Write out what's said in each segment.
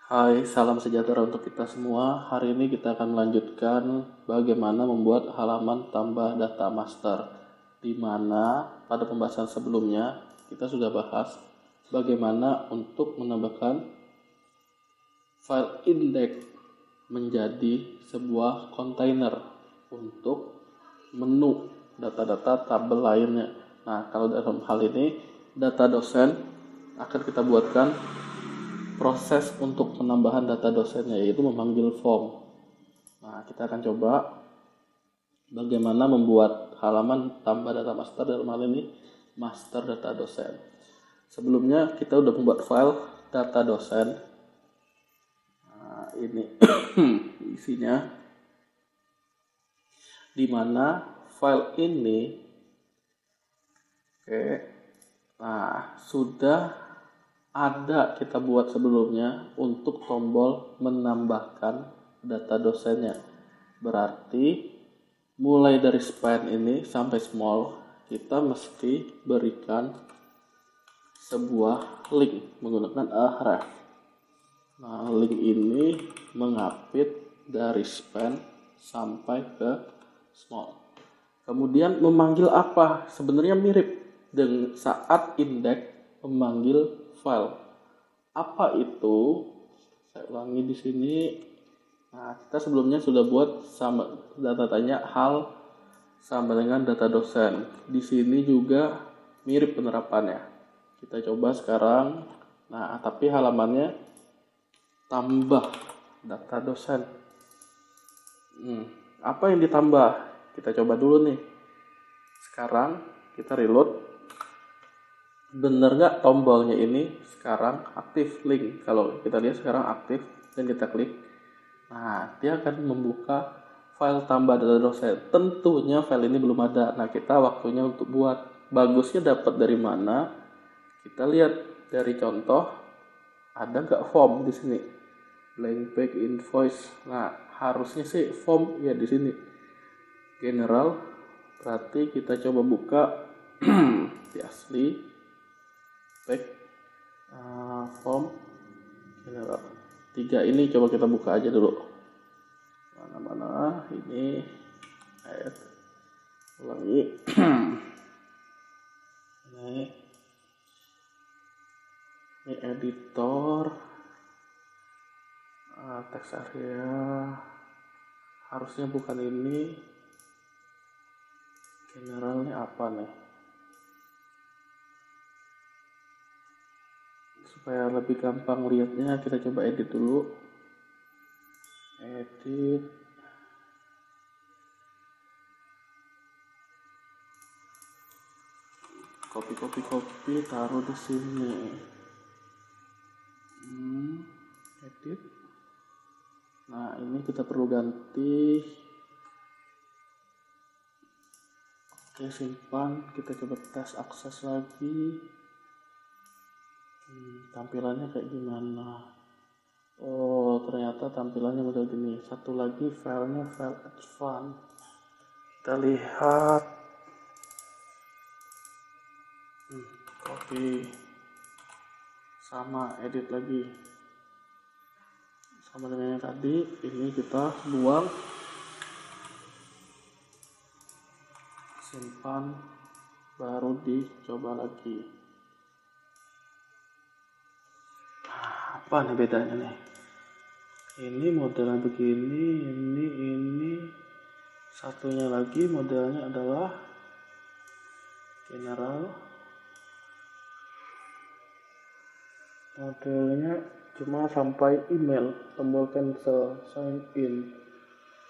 Hai, salam sejahtera untuk kita semua. Hari ini kita akan melanjutkan bagaimana membuat halaman tambah data master. Di mana pada pembahasan sebelumnya kita sudah bahas bagaimana untuk menambahkan file index menjadi sebuah kontainer untuk menu data-data tabel lainnya. Nah, kalau dalam hal ini data dosen akan kita buatkan proses untuk penambahan data dosennya, yaitu memanggil form. Nah, kita akan coba bagaimana membuat halaman tambah data master, dalam hal ini master data dosen. Sebelumnya kita udah membuat file data dosen. Nah, ini isinya, dimana file ini sudah ada kita buat sebelumnya untuk tombol menambahkan data dosennya. Berarti mulai dari span ini sampai small kita mesti berikan sebuah link menggunakan href. Nah, link ini mengapit dari span sampai ke small. Kemudian memanggil apa? Sebenarnya mirip dengan saat index memanggil file. Apa itu? Saya ulangi di sini. Nah, kita sebelumnya sudah buat sama data tanya hal sama dengan data dosen. Di sini juga mirip penerapannya. Kita coba sekarang. Nah, tapi halamannya tambah data dosen. Apa yang ditambah? Kita coba dulu nih. Sekarang kita reload. Bener nggak tombolnya ini sekarang aktif link? Kalau kita lihat sekarang aktif dan kita klik, nah dia akan membuka file tambah data dosen. Tentunya file ini belum ada. Nah, kita waktunya untuk buat. Bagusnya dapat dari mana? Kita lihat dari contoh, ada nggak form di sini? Blank page invoice. Nah, harusnya sih form ya di sini. General. Berarti kita coba buka di asli. Form general 3 ini coba kita buka aja dulu. Mana ini ulangi. ini editor, text area harusnya bukan ini. Generalnya apa nih? Supaya lebih gampang lihatnya, kita coba edit dulu. Edit. Copy, taruh di sini. Edit. Nah, ini kita perlu ganti. Oke, simpan. Kita coba tes akses lagi. Tampilannya kayak gimana? Oh, ternyata tampilannya model gini. Satu lagi filenya file advance. Kita lihat. Copy. Sama, edit lagi. Sama dengan yang tadi. Ini kita buang. Simpan. Baru dicoba lagi. Apa nih bedanya nih? Ini modelnya begini, ini satunya lagi modelnya adalah general. Modelnya cuma sampai email, tombol cancel, sign in,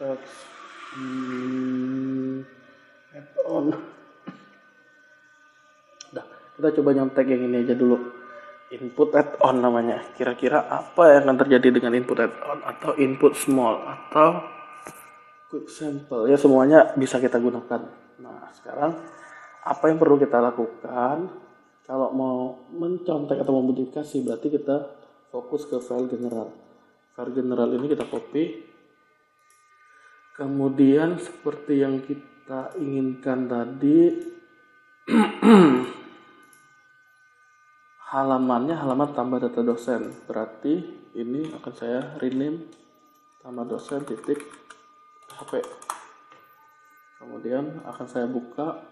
text, add-on. Nah, kita coba nyontek yang ini aja dulu. Input add-on namanya. Kira-kira apa yang akan terjadi dengan input add-on atau input small atau quick sample? Ya, semuanya bisa kita gunakan. Nah, sekarang apa yang perlu kita lakukan? Kalau mau mencontek atau memodifikasi, berarti kita fokus ke file general. File general ini kita copy. Kemudian seperti yang kita inginkan tadi, halamannya halaman tambah data dosen. Berarti ini akan saya rename nama dosen titik HP. Kemudian akan saya buka.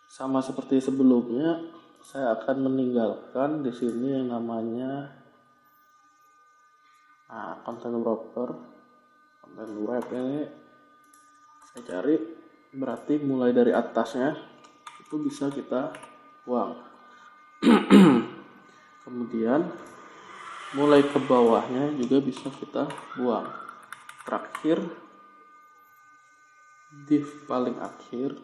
Sama seperti sebelumnya, saya akan meninggalkan di sini yang namanya content wrapper. Content wrap ini saya cari, berarti mulai dari atasnya itu bisa kita buang. Kemudian mulai ke bawahnya juga bisa kita buang. Terakhir, div paling akhir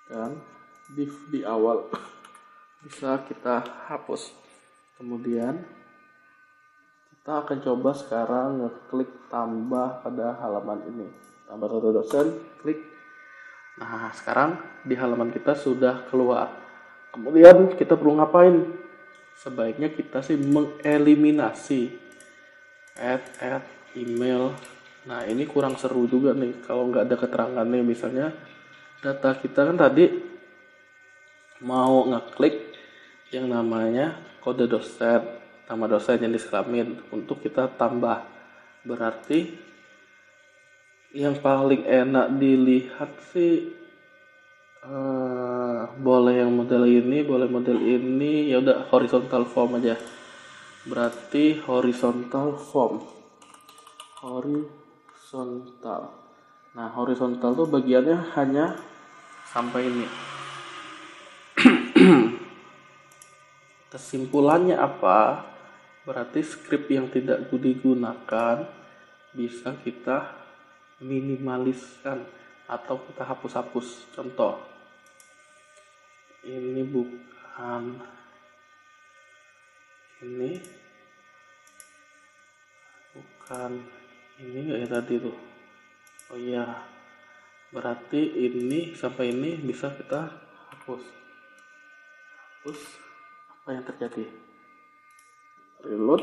dan div di awal bisa kita hapus. Kemudian kita akan coba sekarang ngeklik tambah pada halaman ini. Tambah data dosen, klik. Nah, sekarang di halaman kita sudah keluar. Kemudian kita perlu ngapain? Sebaiknya kita sih mengeliminasi add email. Nah, ini kurang seru juga nih kalau nggak ada keterangannya. Misalnya data kita kan tadi mau ngeklik yang namanya kode dosen, nama dosen yang diselamin untuk kita tambah. Berarti yang paling enak dilihat sih boleh yang model ini, boleh model ini, ya udah horizontal form aja. Berarti horizontal form. Horizontal. Nah, horizontal tuh bagiannya hanya sampai ini. Kesimpulannya apa? Berarti script yang tidak digunakan bisa kita minimaliskan atau kita hapus-hapus. Contoh, ini bukan ini nggak ya tadi tuh. Oh iya, berarti ini sampai ini bisa kita hapus. Apa yang terjadi? Reload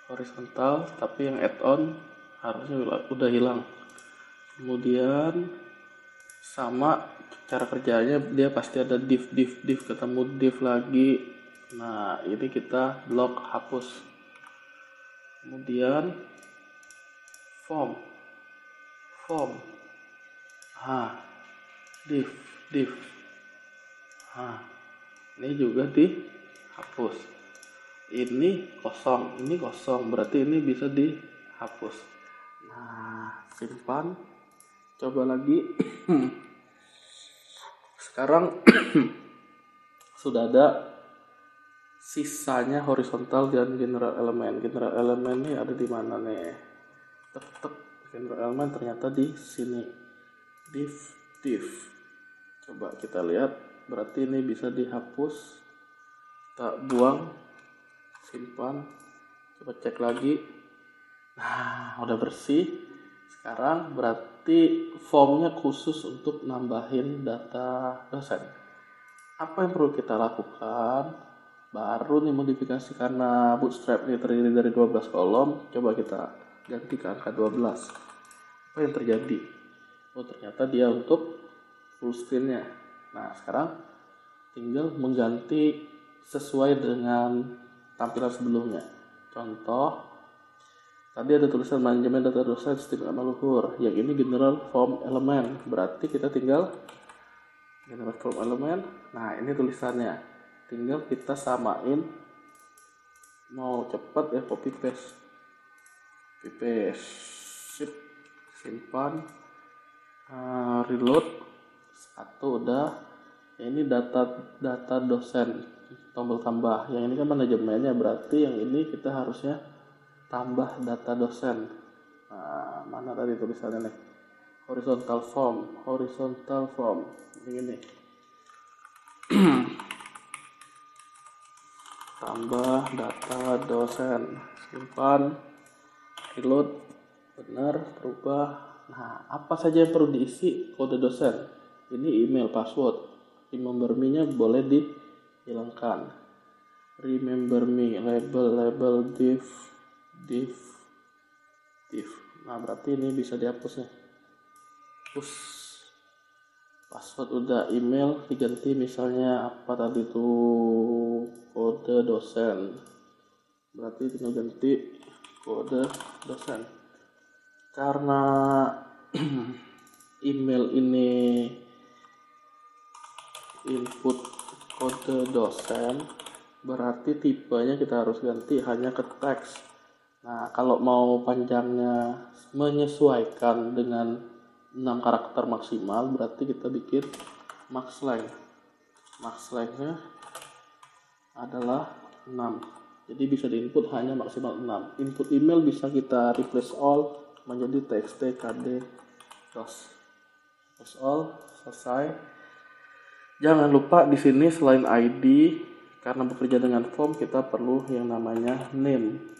horizontal, tapi yang add-on harusnya udah hilang. Kemudian sama cara kerjanya, dia pasti ada div, ketemu div lagi. Nah, ini kita blok, hapus. Kemudian form div ini juga dihapus. Ini kosong, berarti ini bisa dihapus. Nah, simpan, coba lagi. Sekarang sudah ada sisanya horizontal dan general element. General element ini ada di mana nih? General element ternyata di sini. Div. Coba kita lihat. Berarti ini bisa dihapus. Kita buang, simpan. Coba cek lagi. Nah, udah bersih. Sekarang berarti formnya khusus untuk nambahin data dosen. Apa yang perlu kita lakukan? Baru nih modifikasi, karena Bootstrap ini terdiri dari 12 kolom. Coba kita ganti ke angka 12. Apa yang terjadi? Oh, ternyata dia untuk full screen-nya. Nah, sekarang tinggal mengganti sesuai dengan tampilan sebelumnya. Contoh, tadi ada tulisan manajemen data dosen sistem luhur. Yang ini general form element. Berarti kita tinggal general form element. Nah, ini tulisannya. Tinggal kita samain. Mau cepat ya, copy paste. Sip. Simpan. Reload. Satu udah. Ini data dosen. Tombol tambah. Yang ini kan manajemennya. Berarti yang ini kita harusnya tambah data dosen. Nah, mana tadi tulisannya nih? Horizontal form. Ini. Tambah data dosen. Simpan. Reload. Benar, berubah. Nah, apa saja yang perlu diisi kode dosen? Ini email, password. Remember me-nya boleh dihilangkan. Remember me, label div. Nah, berarti ini bisa dihapus nih. Password udah, email diganti misalnya apa tadi tuh, kode dosen. Berarti tinggal ganti kode dosen. Karena email ini input kode dosen, berarti tipenya kita harus ganti hanya ke teks. Nah, kalau mau panjangnya menyesuaikan dengan 6 karakter maksimal, berarti kita bikin max length. Max length-nya adalah 6. Jadi bisa diinput hanya maksimal 6. Input email bisa kita replace all menjadi txt kd dos. Replace all, selesai. Jangan lupa di sini selain ID, karena bekerja dengan form kita perlu yang namanya name.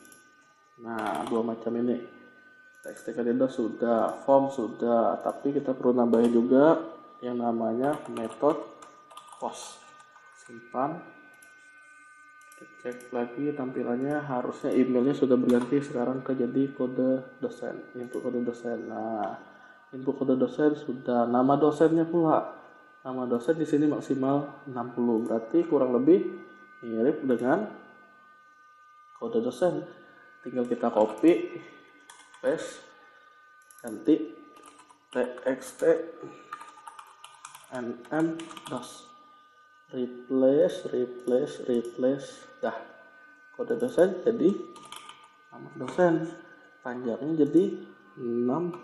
Nah, dua macam ini. Txt kd dos sudah, form sudah, tapi kita perlu nambahin juga yang namanya method post. Simpan. Cek lagi tampilannya, harusnya emailnya sudah berganti sekarang ke jadi kode dosen, input kode dosen. Nah, input kode dosen sudah, nama dosennya pula, nama dosen di sini maksimal 60, berarti kurang lebih mirip dengan kode dosen. Tinggal kita copy, paste, ganti txt nm dos. Replace, dah, kode dosen jadi nama dosen, panjangnya jadi 60,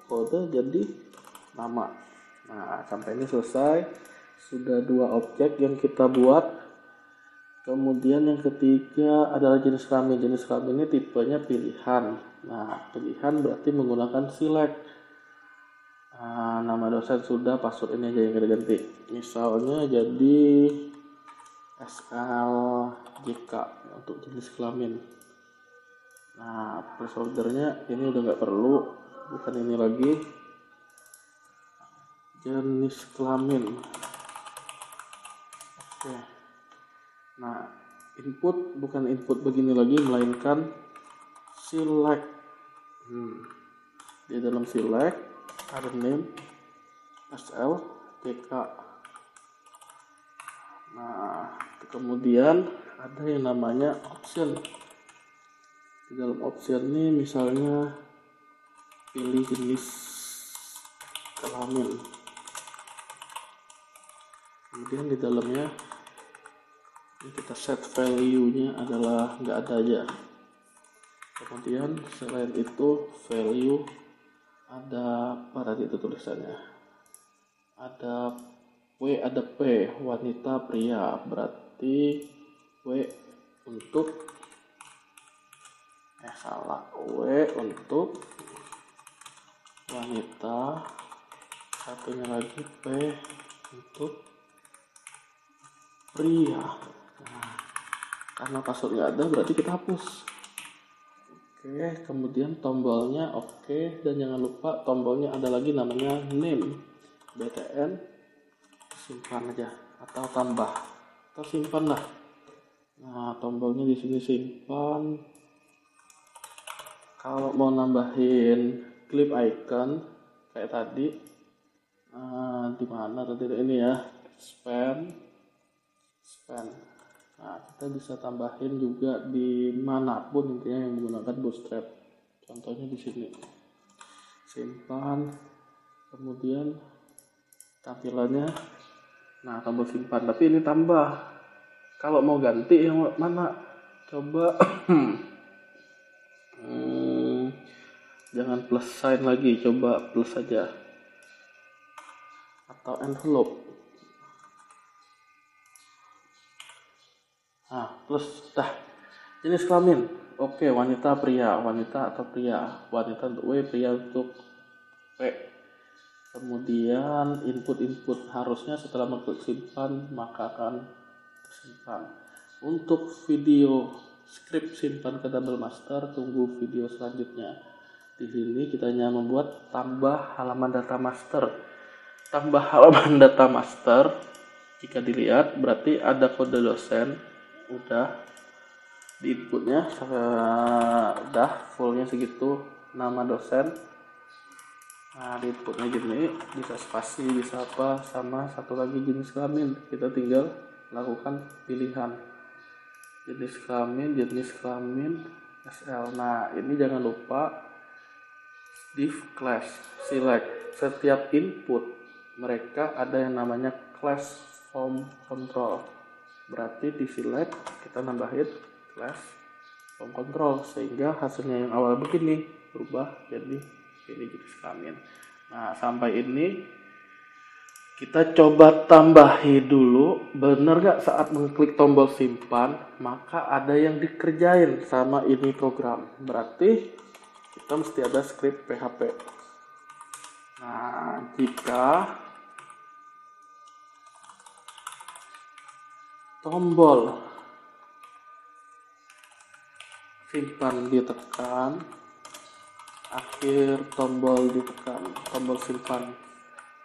kode jadi nama. Nah, sampai ini selesai, sudah 2 objek yang kita buat. Kemudian yang ketiga adalah jenis kelamin. Jenis kelamin ini tipenya pilihan. Nah, pilihan berarti menggunakan select. Nah, nama dosen sudah, password ini aja yang kita ganti. Misalnya jadi SLJK untuk jenis kelamin. Nah, placeholdernya ini udah nggak perlu, bukan ini lagi. Jenis kelamin. Oke. Nah, input bukan input begini lagi, melainkan select. Di dalam select ada name SLJK. Nah, kemudian ada yang namanya option. Di dalam option ini misalnya pilih jenis kelamin. Kemudian di dalamnya ini kita set value-nya adalah nggak ada aja. Kemudian selain itu value ada apa tadi itu tulisannya, ada W, ada P, wanita pria, berarti W untuk W untuk wanita, satunya lagi P untuk pria. Nah, karena password nggak ada berarti kita hapus. Oke, kemudian tombolnya oke, dan jangan lupa tombolnya ada lagi namanya name, btn, simpan aja atau tambah atau simpan lah. Nah, tombolnya di sini simpan. Kalau mau nambahin clip icon kayak tadi, di mana tadi ini ya, span. Nah, kita bisa tambahin juga di manapun intinya yang menggunakan bootstrap. Contohnya di sini. Simpan. Kemudian tampilannya, nah, tombol simpan. Tapi ini tambah. Kalau mau ganti yang mana? Coba jangan plus sign lagi, coba plus saja. Atau envelope. Nah, plus dah. Jenis kelamin, oke, wanita pria, wanita atau pria, wanita untuk W, pria untuk P. Kemudian input harusnya setelah mengklik simpan maka akan simpan. Untuk video script simpan ke double master, tunggu video selanjutnya. Di sini kita hanya membuat tambah halaman data master. Tambah halaman data master, jika dilihat berarti ada kode dosen. Udah di inputnya udah fullnya segitu, nama dosen. Nah, di inputnya gini, bisa spasi, bisa apa, sama satu lagi jenis kelamin, kita tinggal lakukan pilihan. jenis kelamin SL. Nah, ini jangan lupa div class select. Setiap input mereka ada yang namanya class form control. Berarti di select kita nambahin class form control sehingga hasilnya yang awal begini berubah jadi ini jenis kelamin. Nah, sampai ini kita coba tambahi dulu, bener gak saat mengklik tombol simpan, maka ada yang dikerjain sama ini program. Berarti kita mesti ada script PHP. Nah, jika tombol simpan ditekan, akhir tombol ditekan, tombol simpan,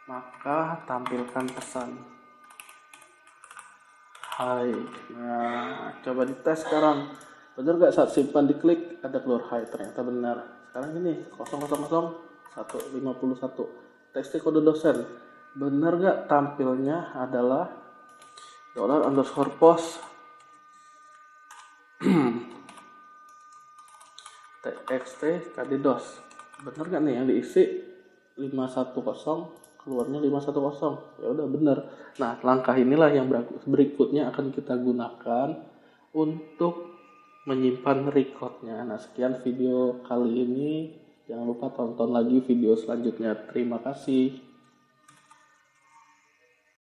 maka tampilkan pesan hai. Nah, coba dites sekarang, bener gak saat simpan diklik ada keluar hai? Ternyata benar. Sekarang ini 000-151 txt kode dosen, bener gak tampilnya adalah $_post txt kddos. Bener gak nih yang diisi 510 keluarnya 510? Ya udah bener. Nah, langkah inilah yang berikutnya akan kita gunakan untuk menyimpan recordnya. Nah, sekian video kali ini, jangan lupa tonton lagi video selanjutnya. Terima kasih.